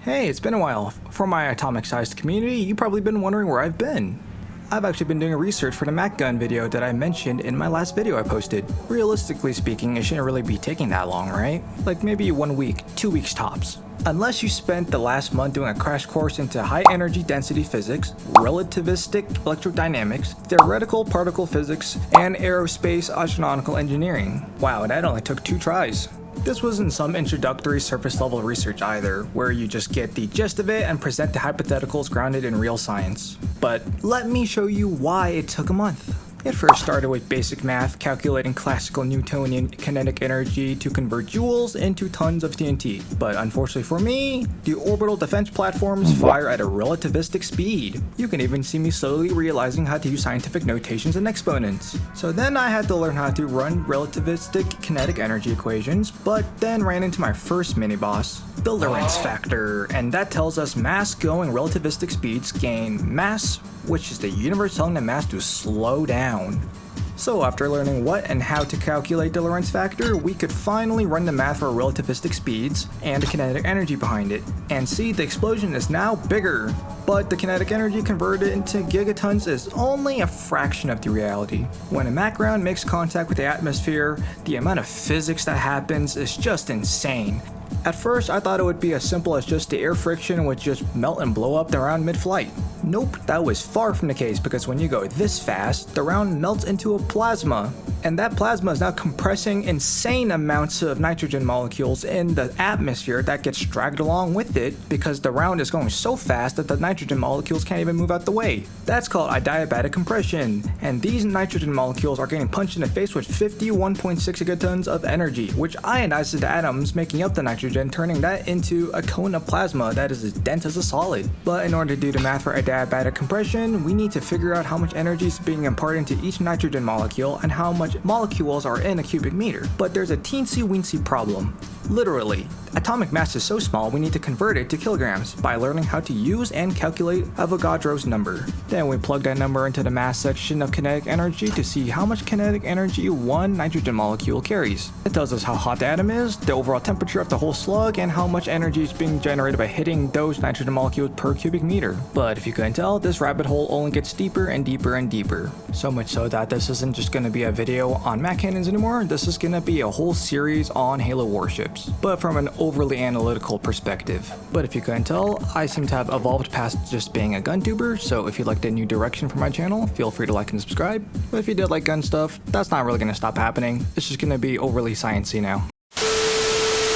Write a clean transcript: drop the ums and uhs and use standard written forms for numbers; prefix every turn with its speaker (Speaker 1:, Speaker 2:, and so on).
Speaker 1: Hey, it's been a while. For my atomic-sized community, you've probably been wondering where I've been. I've actually been doing research for the Mac gun video that I mentioned in my last video I posted. Realistically speaking, it shouldn't really be taking that long, right? Like maybe 1 week, 2 weeks tops. Unless you spent the last month doing a crash course into high energy density physics, relativistic electrodynamics, theoretical particle physics, and aerospace astronautical engineering. Wow, that only took 2 tries. This wasn't some introductory surface level research either, where you just get the gist of it and present the hypotheticals grounded in real science. But let me show you why it took a month. It first started with basic math, calculating classical Newtonian kinetic energy to convert joules into tons of TNT. But unfortunately for me, the orbital defense platforms fire at a relativistic speed. You can even see me slowly realizing how to use scientific notations and exponents. So then I had to learn how to run relativistic kinetic energy equations, but then ran into my first mini-boss, the Lorentz factor, and that tells us mass going relativistic speeds gain mass, which is the universe telling the mass to slow down. So after learning what and how to calculate the Lorentz factor, we could finally run the math for relativistic speeds and the kinetic energy behind it, and see the explosion is now bigger. But the kinetic energy converted into gigatons is only a fraction of the reality. When a Mac round makes contact with the atmosphere, the amount of physics that happens is just insane. At first, I thought it would be as simple as just the air friction would just melt and blow up the round mid-flight. Nope, that was far from the case, because when you go this fast, the round melts into a plasma. And that plasma is now compressing insane amounts of nitrogen molecules in the atmosphere that gets dragged along with it because the round is going so fast that the nitrogen molecules can't even move out the way. That's called adiabatic compression, and these nitrogen molecules are getting punched in the face with 51.6 gigatons of energy, which ionizes the atoms making up the nitrogen, turning that into a cone of plasma that is as dense as a solid. But in order to do the math for adiabatic compression, we need to figure out how much energy is being imparted into each nitrogen molecule and how much molecules are in a cubic meter. But there's a teensy-weensy problem. Literally, atomic mass is so small we need to convert it to kilograms by learning how to use and calculate Avogadro's number. Then we plug that number into the mass section of kinetic energy to see how much kinetic energy one nitrogen molecule carries. It tells us how hot the atom is, the overall temperature of the whole slug, and how much energy is being generated by hitting those nitrogen molecules per cubic meter. But if you couldn't tell, this rabbit hole only gets deeper and deeper and deeper. So much so that this isn't just going to be a video on Mac cannons anymore, this is going to be a whole series on Halo warships, but from an overly analytical perspective. But if you couldn't tell, I seem to have evolved past just being a gun tuber, so if you'd like a new direction for my channel, feel free to like and subscribe. But if you did like gun stuff, that's not really going to stop happening. It's just going to be overly sciencey now.